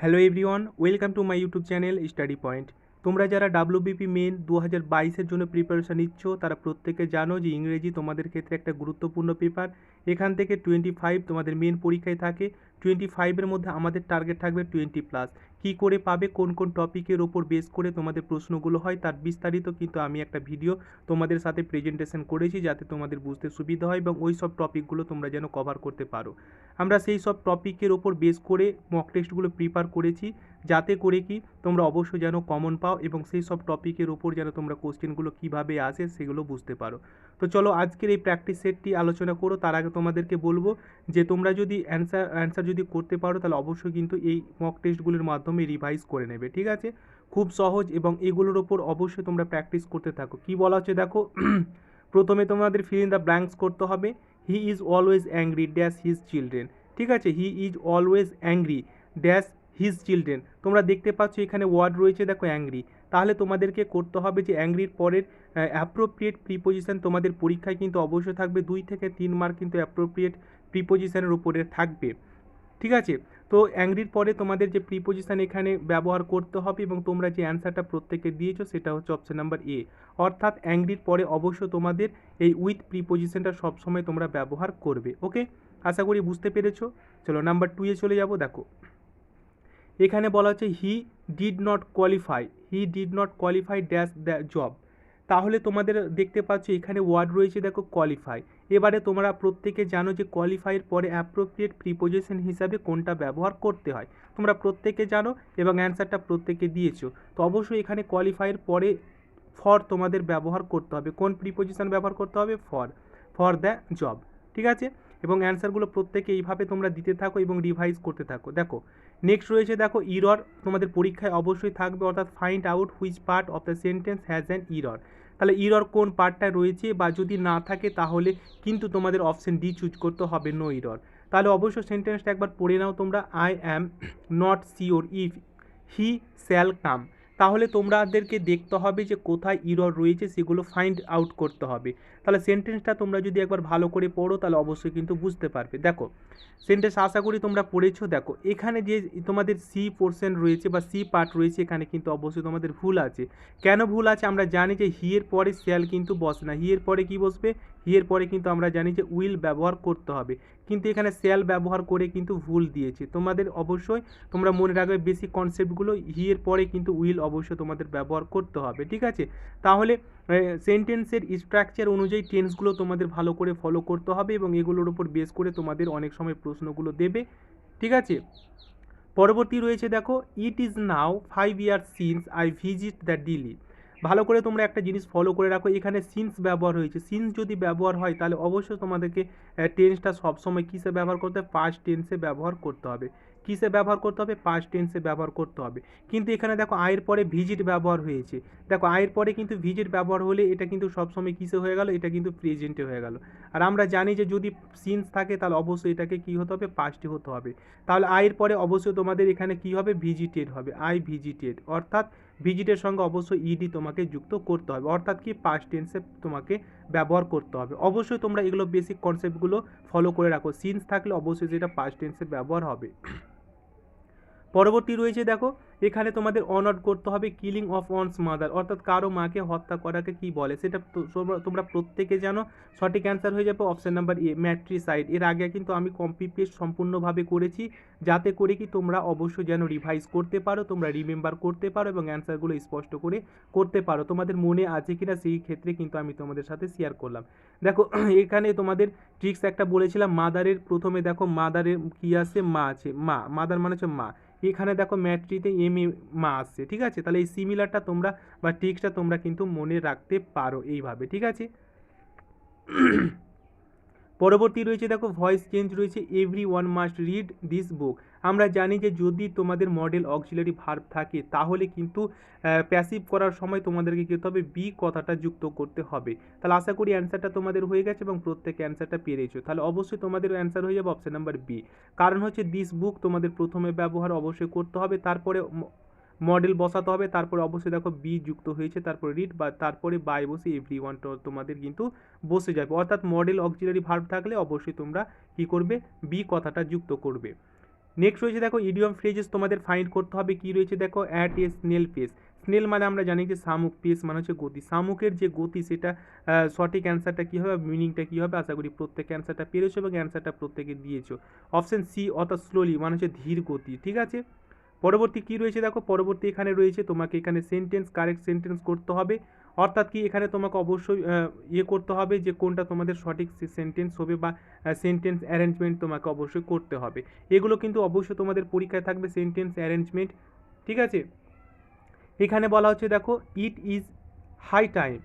Hello everyone, welcome to my YouTube channel study point. তোমরা যারা WBP main 2022-এর জন্য preparation নিচ্ছ তারা প্রত্যেকে জানো যে ইংরেজি তোমাদের ক্ষেত্রে একটা গুরুত্বপূর্ণ পেপার। এখান থেকে 25 তোমাদের মেন পরীক্ষায় থাকে। 25-এর মধ্যে আমাদের টার্গেট থাকবে 20+। কী করে পাবে, কোন কোন টপিকের ওপর বেস করে তোমাদের প্রশ্নগুলো হয় তার বিস্তারিত কিন্তু আমি একটা ভিডিও তোমাদের সাথে প্রেজেন্টেশন করেছি যাতে তোমাদের বুঝতে সুবিধা হয় এবং ওই সব টপিকগুলো তোমরা যেন কভার করতে পারো। আমরা সেই সব টপিকের ওপর বেস করে মক টেস্টগুলো প্রিপেয়ার করেছি যাতে করে কি তোমরা অবশ্যই যেন কমন পাও এবং সেই সব টপিকের ওপর যেন তোমরা কোশ্চেনগুলো কীভাবে আসে সেগুলো বুঝতে পারো। তো চলো আজকের এই প্র্যাকটিস সেটটি আলোচনা করো। তার আগে তোমাদেরকে বলবো যে তোমরা যদি অ্যান্সার যদি করতে পারো তাহলে অবশ্যই কিন্তু এই মক টেস্টগুলোর মাধ্যমে রিভাইজ করে নেবে, ঠিক আছে? খুব সহজ এবং এগুলোর ওপর অবশ্যই তোমরা প্র্যাকটিস করতে থাকো। কি বলা হচ্ছে দেখো, প্রথমে তোমাদের ফিল ইন দ্য ব্ল্যাঙ্কস করতে হবে। He is always angry dash his children. ঠিক আছে, he is always angry dash his children. তোমরা দেখতে পাচ্ছ এখানে ওয়ার্ড রয়েছে দেখো অ্যাংরি। তাহলে তোমাদেরকে করতে হবে যে অ্যাংরির পরের অ্যাপ্রোপ্রিয়েট প্রিপোজিশন তোমাদের পরীক্ষায় কিন্তু অবশ্যই থাকবে। 2 থেকে 3 মার্ক কিন্তু অ্যাপ্রোপ্রিয়েট প্রিপোজিশনের উপরে থাকবে, ঠিক আছে? তো অ্যাংরির পরে তোমাদের যে প্রিপোজিশন এখানে ব্যবহার করতে হবে এবং তোমরা যে অ্যান্সারটা প্রত্যেকে দিয়েছো সেটা হচ্ছে অপশন নাম্বার এ। অর্থাৎ অ্যাংরির পরে অবশ্য তোমাদের এই উইথ প্রিপোজিশনটা সবসময় তোমরা ব্যবহার করবে। ওকে, আশা করি বুঝতে পেরেছো। চলো নাম্বার 2-এ চলে যাব। দেখো এখানে বলা হচ্ছে he did not qualify dash the job. তাহলে তোমাদের দেখতে পাচ্ছ এখানে ওয়ার্ড রয়েছে দেখো কোয়ালিফাই। এবারে তোমরা প্রত্যেকে জানো যে কোয়ালিফাইয়ের পরে অ্যাপ্রোপ্রিয়েট প্রিপোজিশন হিসাবে কোনটা ব্যবহার করতে হয়, তোমরা প্রত্যেকে জানো এবং অ্যান্সারটা প্রত্যেকে দিয়েছো। তো অবশ্যই এখানে কোয়ালিফাইয়ের পরে ফর তোমাদের ব্যবহার করতে হবে। কোন প্রিপোজিশন ব্যবহার করতে হবে? ফর দ্য জব, ঠিক আছে? এবং অ্যান্সারগুলো প্রত্যেকে এইভাবে তোমরা দিতে থাকো এবং রিভাইজ করতে থাকো। দেখো নেক্সট রয়েছে দেখো ইরর, তোমাদের পরীক্ষায় অবশ্যই থাকবে, অর্থাৎ find out which part of the sentence has an error. তাহলে ইরর কোন পার্টটা রয়েছে, বা যদি না থাকে তাহলে কিন্তু তোমাদের অপশন ডি চুজ করতে হবে, নো ইরর। তাহলে অবশ্যই সেন্টেন্সটা একবার পড়ে নাও তোমরা। I am not sure if he shall come. তাহলে তোমাদেরকে দেখতে হবে যে কোথায় ইরর রয়েছে, সেগুলো ফাইন্ড আউট করতে হবে। তাহলে সেন্টেন্সটা তোমরা যদি একবার ভালো করে পড়ো তাহলে অবশ্যই কিন্তু বুঝতে পারবে। দেখো সেন্টেন্স আশা করি তোমরা পড়েছো। দেখো এখানে যে তোমাদের সি পোর্শন রয়েছে বা সি পার্ট রয়েছে এখানে কিন্তু অবশ্যই তোমাদের ভুল আছে। কেন ভুল আছে? আমরা জানি যে হি এর পরে শ্যাল কিন্তু বসে না। হি এর পরে কি বসবে? হি এর পরে কিন্তু আমরা জানি যে উইল ব্যবহার করতে হবে, কিন্তু এখানে শ্যাল ব্যবহার করে কিন্তু ভুল দিয়েছে। তোমাদের অবশ্যই তোমরা মনে রাখবে বেসিক কনসেপ্টগুলো। হি এর পরে কিন্তু উইল অবশ্যই তোমাদের ব্যবহার করতে হবে, ঠিক আছে? তাহলে সেন্টেন্সের স্ট্রাকচার অনুযায়ী টেন্সগুলো তোমাদের ভালো করে ফলো করতে হবে এবং এগুলোর উপর বেস করে তোমাদের অনেক সময় প্রশ্নগুলো দেবে, ঠিক আছে? পরবর্তী রয়েছে দেখো it is now 5 years since I visit the Delhi. ভালো করে তোমরা একটা জিনিস ফলো করে রাখো, এখানে সিন্স ব্যবহার হয়েছে। সিন্স যদি ব্যবহার হয় তাহলে অবশ্যই তোমাদেরকে টেন্সটা সবসময় কিসে ব্যবহার করতে হবে? পাস্ট টেন্সে ব্যবহার করতে হবে। কিসে ব্যবহার করতে হবে? পাস্ট টেন্সে ব্যবহার করতে হবে। কিন্তু এখানে দেখো আয়ের পরে ভিজিট ব্যবহার হয়েছে। দেখো আয়ের পরে কিন্তু ভিজিট ব্যবহার হলে এটা কিন্তু সবসময় কিসে হয়ে গেল? এটা কিন্তু প্রেজেন্টে হয়ে গেল। আর আমরা জানি যে যদি সিন্স থাকে তাহলে অবশ্যই এটাকে কী হতে হবে? পাস্টে হতে হবে। তাহলে আয়ের পরে অবশ্যই তোমাদের এখানে কি হবে? ভিজিটেড হবে, আই ভিজিটেড। অর্থাৎ ভিজিটের সঙ্গে অবশ্যই ইডি তোমাকে যুক্ত করতে হবে, অর্থাৎ কি পাস্ট টেন্সে তোমাকে ব্যবহার করতে হবে। অবশ্যই তোমরা এগুলো বেসিক কনসেপ্টগুলো ফলো করে রাখো। সিন্স থাকলে অবশ্যই সেটা পাস্ট টেন্সে ব্যবহার হবে। পরবর্তী রয়েছে দেখো এখানে তোমাদের অনার করতে হবে কিলিং অফ ওয়ান্স মাদার, অর্থাৎ কারো মাকে হত্যা করাকে কি বলে সেটা তোমরা প্রত্যেকে জানো। সঠিক অ্যান্সার হয়ে যাবে অপশন নাম্বার এ, ম্যাট্রিসাইড। এর আগে কিন্তু আমি কপি পেস্ট সম্পূর্ণভাবে করেছি যাতে করে কি তোমরা অবশ্যই যেন রিভাইজ করতে পারো, তোমরা রিমেম্বার করতে পারো এবং অ্যান্সারগুলো স্পষ্ট করে করতে পারো। তোমাদের মনে আছে কিনা সেই ক্ষেত্রে কিন্তু আমি তোমাদের সাথে শেয়ার করলাম। দেখো এখানে তোমাদের ট্রিক্স একটা বলেছিলাম, মাদারের প্রথমে দেখো মাদারের কি আছে? মা আছে, মা, মাদার মানে হচ্ছে মা। এখানে দেখো ম্যাট্রিতে এম এ মা আসছে, ঠিক আছে? তাহলে এই সিমিলারটা তোমরা বা ট্রিক্সটা তোমরা কিন্তু মনে রাখতে পারো এইভাবে, ঠিক আছে? পরবর্তী রয়েছে দেখো ভয়েস চেঞ্জ রয়েছে, every one must read this book. আমরা জানি যে যদি তোমাদের মডেল অক্সিলারি ভার্ব থাকে তাহলে কিন্তু প্যাসিভ করার সময় তোমাদেরকে কী করতে হবে? বি কথাটা যুক্ত করতে হবে। তাহলে আশা করি অ্যান্সারটা তোমাদের হয়ে গেছে এবং প্রত্যেকে অ্যান্সারটা পেরেছো। তাহলে অবশ্যই তোমাদের অ্যান্সার হয়ে যাবে অপশন নাম্বার বি। কারণ হচ্ছে দিস বুক তোমাদের প্রথমে ব্যবহার অবশ্যই করতে হবে, তারপরে মডেল বসাতে হবে, তারপরে অবশ্যই দেখো বি যুক্ত হয়েছে, তারপরে রিড বা তারপরে বাই বসে এভরি ওয়ান তোমাদের কিন্তু বসে যাবে। অর্থাৎ মডেল অক্সিলারি ভার্ব থাকলে অবশ্যই তোমরা কি করবে? বি কথাটা যুক্ত করবে। নেক্সট রয়েছে দেখো ইডিয়ম ফ্রেজেস তোমাদের ফাইন্ড করতে হবে, কি রয়েছে দেখো at a snail pace. Snail মানে আমরা জানি যে শামুক, পেস মানে হচ্ছে গতি, শামুকের যে গতি সেটা সঠিক অ্যান্সারটা কী হবে, মিনিংটা কী হবে, আশা করি প্রত্যেকে অ্যান্সারটা পেরেছো এবং অ্যান্সারটা প্রত্যেকে দিয়েছো। অপশন সি অর্থাৎ স্লোলি মানে হচ্ছে ধীর গতি, ঠিক আছে। পরবর্তী কি রয়েছে দেখো, পরবর্তী এখানে রয়েছে তোমাকে এখানে সেন্টেন্স, কারেক্ট সেন্টেন্স করতে হবে, অর্থাৎ কি এখানে তোমাকে অবশ্যই ইয়ে করতে হবে যে কোনটা তোমাদের সঠিক সেন্টেন্স হবে বা সেন্টেন্স অ্যারেঞ্জমেন্ট তোমাকে অবশ্যই করতে হবে। এগুলো কিন্তু অবশ্যই তোমাদের পরীক্ষায় থাকবে, সেন্টেন্স অ্যারেঞ্জমেন্ট, ঠিক আছে। এখানে বলা হচ্ছে দেখো ইট ইজ হাই টাইম,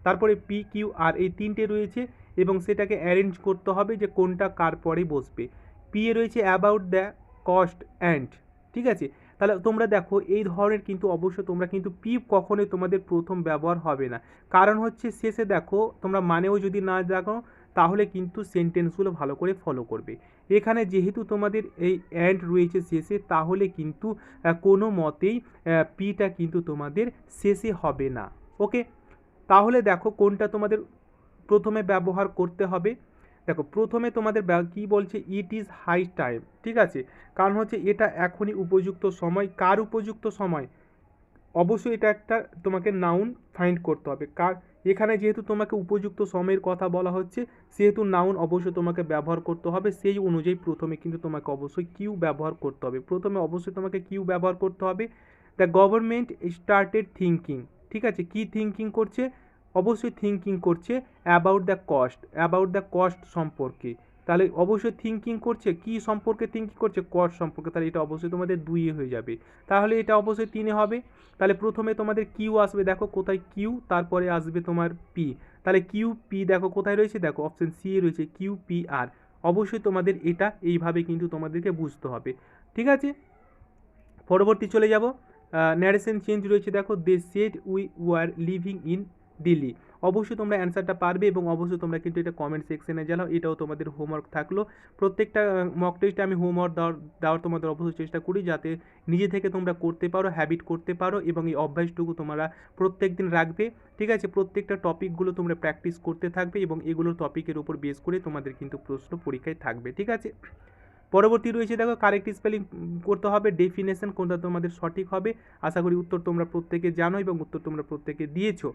তারপরে পি কিউ আর এই তিনটে রয়েছে এবং সেটাকে অ্যারেঞ্জ করতে হবে যে কোনটা কার পরে বসবে। পি এ রয়েছে অ্যাবাউট দ্য কস্ট অ্যান্ড, ঠিক আছে। তাহলে তোমরা দেখো এই ধরনের কিন্তু অবশ্যই তোমরা কিন্তু পি কখনোই তোমাদের প্রথম ব্যবহার হবে না, কারণ হচ্ছে শেষে দেখো তোমরা মানেও যদি না দেখো তাহলে কিন্তু সেন্টেন্সগুলো ভালো করে ফলো করবে। এখানে যেহেতু তোমাদের এই অ্যান্ড রয়েছে শেষে, তাহলে কিন্তু কোনো মতেই পিটা কিন্তু তোমাদের শেষে হবে না, ওকে। তাহলে দেখো কোনটা তোমাদের প্রথমে ব্যবহার করতে হবে। দেখো প্রথমে তোমাদের কি বলছে, ইট ইজ হাই টাইম, ঠিক আছে, কারণ হচ্ছে এটা এখনই উপযুক্ত সময়। কার উপযুক্ত সময়, অবশ্যই এটা একটা তোমাকে নাউন ফাইন্ড করতে হবে। এখানে যেহেতু তোমাকে উপযুক্ত সময়ের কথা বলা হচ্ছে, সেহেতু নাউন অবশ্যই তোমাকে ব্যবহার করতে হবে, সেই অনুযায়ী প্রথমে কিন্তু তোমাকে অবশ্যই কিউ ব্যবহার করতে হবে। প্রথমে অবশ্যই তোমাকে কিউ ব্যবহার করতে হবে। দ্য গভর্নমেন্ট স্টার্টেড থিঙ্কিং, ঠিক আছে, কি থিঙ্কিং করছে, অবশ্যই থিঙ্কিং করছে about the cost, about the cost সম্পর্কে। তাহলে অবশ্যই থিঙ্কিং করছে কি সম্পর্কে, থিঙ্কিং করছে কস্ট সম্পর্কে, তাহলে এটা অবশ্যই তোমাদের দুইয়ে হয়ে যাবে, তাহলে এটা অবশ্যই তিনে হবে। তাহলে প্রথমে তোমাদের কিউ আসবে, দেখো কোথায় কিউ, তারপরে আসবে তোমার পি, তাহলে কিউ পি দেখো কোথায় রয়েছে, দেখো অপশন সি এ রয়েছে কিউ পি আর। অবশ্যই তোমাদের এটা এইভাবে কিন্তু তোমাদেরকে বুঝতে হবে, ঠিক আছে। পরবর্তী চলে যাব, ন্যারেশন চেঞ্জ রয়েছে দেখো they said we were living in Delhi. অবশ্যই তোমরা অ্যান্সারটা পারবে এবং অবশ্যই তোমরা কিন্তু এটা কমেন্ট সেকশনে জানাও, এটাও তোমাদের হোমওয়ার্ক থাকলো। প্রত্যেকটা মক টেস্টে আমি হোমওয়ার্ক দেওয়ার তোমাদের অবশ্যই চেষ্টা করি, যাতে নিজে থেকে তোমরা করতে পারো, হ্যাবিট করতে পারো এবং এই অভ্যাসটুকু তোমরা প্রত্যেক দিন রাখবে, ঠিক আছে। প্রত্যেকটা টপিকগুলো তোমরা প্র্যাকটিস করতে থাকবে এবং এগুলোর টপিকের উপর বেস করে তোমাদের কিন্তু প্রশ্ন পরীক্ষায় থাকবে, ঠিক আছে। পরবর্তী রয়েছে দেখো কারেক্ট স্পেলিং করতে হবে, ডেফিনেশন কোনটা তোমাদের সঠিক হবে। আশা করি উত্তর তোমরা প্রত্যেকে জানো এবং উত্তর তোমরা প্রত্যেকে দিয়েছো।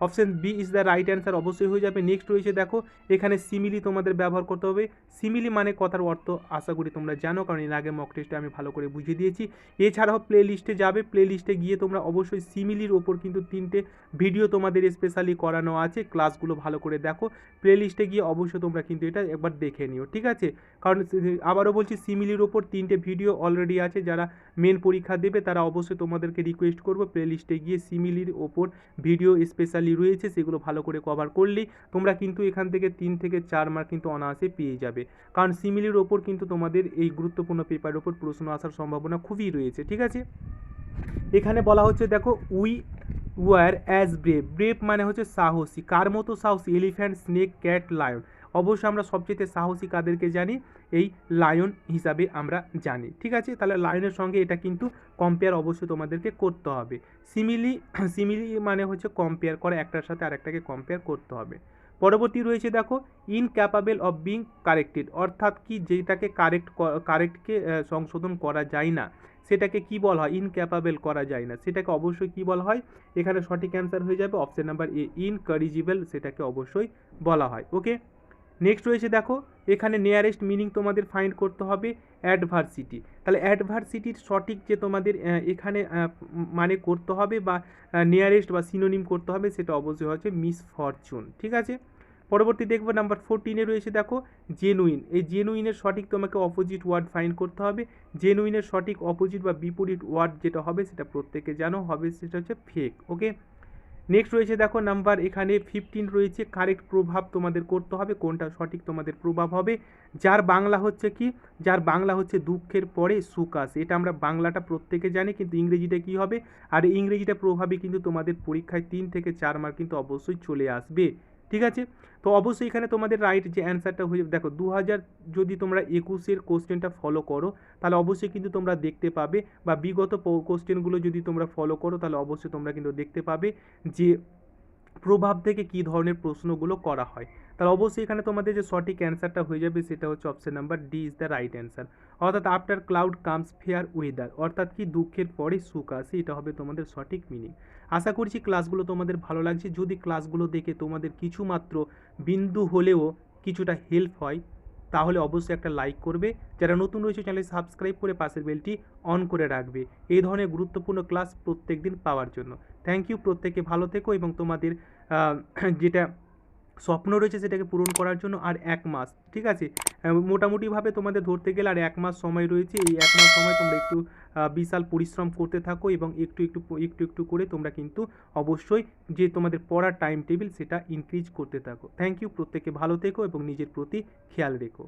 Option B is the right answer অবশ্যই হয়ে যাবে। নেক্সট রয়েছে দেখো এখানে সিমিলি তোমাদের ব্যবহার করতে হবে। সিমিলি মানে কথার অর্থ আশা করি তোমরা জানো, কারণ এর আগে মক টেস্টে আমি ভালো করে বুঝিয়ে দিয়েছি। এছাড়াও প্লে লিস্টে যাবে, প্লে লিস্টে গিয়ে তোমরা অবশ্যই সিমিলির ওপর কিন্তু 3টে ভিডিও তোমাদের স্পেশালি করানো আছে, ক্লাসগুলো ভালো করে দেখো। প্লে লিস্টে গিয়ে অবশ্যই তোমরা কিন্তু এটা একবার দেখে নিও, ঠিক আছে। কারণ আবারও বলছি সিমিলির ওপর 3টে ভিডিও অলরেডি আছে, যারা মেন পরীক্ষা দেবে তারা অবশ্যই তোমাদেরকে রিকোয়েস্ট করবো প্লে লিস্টে গিয়ে সিমিলির ওপর ভিডিও স্পেশালি রয়েছে, সেগুলো ভালো করে কভার করলেই তোমরা কিন্তু এখান থেকে 3 থেকে 4 মার্ক কিন্তু অনায়াসে পেয়ে যাবে। কারণ সিমিলির ওপর কিন্তু তোমাদের এই গুরুত্বপূর্ণ পেপারের ওপর প্রশ্ন আসার সম্ভাবনা খুবই রয়েছে, ঠিক আছে। এখানে বলা হচ্ছে দেখো we were as brave, brave মানে হচ্ছে সাহসী, কার মতো সাহসী, এলিফ্যান্ট, স্নেক, ক্যাট, লায়ন। অবশ্যই আমরা সবচেয়ে সাহসী কাদেরকে জানি, এই লায়ন হিসাবে আমরা জানি, ঠিক আছে। তাহলে লায়নের সঙ্গে এটা কিন্তু কম্পেয়ার অবশ্যই তোমাদেরকে করতে হবে। সিমিলি সিমিলি মানে হচ্ছে কম্পেয়ার করা, একটার সাথে আরেকটাকে কম্পেয়ার করতে হবে। পরবর্তী রয়েছে দেখো ইনক্যাপাবেল অফ বিং কারেক্টেড, অর্থাৎ কি যেটাকে কারেক্টকে সংশোধন করা যায় না সেটাকে কি বলা হয়, ইনক্যাপাবেল করা যায় না, সেটাকে অবশ্যই কি বলা হয়। এখানে সঠিক অ্যান্সার হয়ে যাবে অপশন নাম্বার এ, ইনকরিজিবল সেটাকে অবশ্যই বলা হয়, ওকে। নেক্সট রয়েছে দেখো এখানে নিয়ারেস্ট মিনিং তোমাদের ফাইন্ড করতে হবে অ্যাডভার্সিটি। তাহলে অ্যাডভার্সিটির সঠিক যে তোমাদের এখানে মানে করতে হবে বা নিয়ারেস্ট বা সিনোনিম করতে হবে, সেটা অবশ্যই হচ্ছে মিসফরচুন, ঠিক আছে। পরবর্তী দেখবো নাম্বার 14-এ রয়েছে দেখো জেনুইন, এই জেনুইনের সঠিক তোমাকে অপোজিট ওয়ার্ড ফাইন্ড করতে হবে। জেনুইনের সঠিক অপোজিট বা বিপরীত ওয়ার্ড যেটা হবে সেটা প্রত্যেকে জানো হবে, সেটা হচ্ছে ফেক, ওকে। নেক্সট রয়েছে দেখো নাম্বার এখানে 15 রয়েছে কারেক্ট প্রভাব তোমাদের করতে হবে, কোনটা সঠিক তোমাদের প্রভাব হবে। যার বাংলা হচ্ছে কি, যার বাংলা হচ্ছে দুঃখের পরে সুখ আসে, এটা আমরা বাংলাটা প্রত্যেকে জানি, কিন্তু ইংরেজিটা কি হবে, আর ইংরেজিটা প্রভাবে কিন্তু তোমাদের পরীক্ষায় 3 থেকে 4 মার্ক কিন্তু অবশ্যই চলে আসবে, ঠিক আছে। তো অবশ্যই এখানে তোমাদের রাইট যে অ্যান্সারটা হয়ে দেখো 2000 যদি তোমরা 21-এর কোশ্চেনটা ফলো করো তাহলে অবশ্যই কিন্তু তোমরা দেখতে পাবে, বা বিগত কোশ্চেনগুলো যদি তোমরা ফলো করো তাহলে অবশ্যই তোমরা কিন্তু দেখতে পাবে যে প্রভাব থেকে কী ধরনের প্রশ্নগুলো করা হয়, তাহলে অবশ্যই এখানে তোমাদের যে সঠিক অ্যান্সারটা হয়ে যাবে সেটা হচ্ছে option number D is the right answer. অর্থাৎ after cloud comes fair weather, অর্থাৎ কি দুঃখের পরে সুখ আসে, এটা হবে তোমাদের সঠিক মিনিং। আশা করছি ক্লাসগুলো তোমাদের ভালো লাগছে। যদি ক্লাসগুলো দেখে তোমাদের কিছুমাত্র বিন্দু হলেও কিছুটা হেল্প হয় তাহলে অবশ্যই একটা লাইক করবে। যারা নতুন রয়েছে চ্যানেলটি সাবস্ক্রাইব করে পাশের বেলটি অন করে রাখবে এই ধরনের গুরুত্বপূর্ণ ক্লাস প্রত্যেক দিন পাওয়ার জন্য। থ্যাংক ইউ, প্রত্যেকে ভালো থেকো এবং তোমাদের যেটা স্বপ্ন রয়েছে সেটাকে পূরণ করার জন্য আর 1 মাস, ঠিক আছে, মোটামুটিভাবে তোমাদের ধরতে গেলে আর 1 মাস সময় রয়েছে। এই 1 মাস সময় তোমরা একটু বিশাল পরিশ্রম করতে থাকো এবং একটু করে তোমরা কিন্তু অবশ্যই যে তোমাদের পড়ার টাইম টেবিল সেটা ইনক্রিজ করতে থাকো। থ্যাংক ইউ, প্রত্যেকে ভালো থেকো এবং নিজের প্রতি খেয়াল রেখো।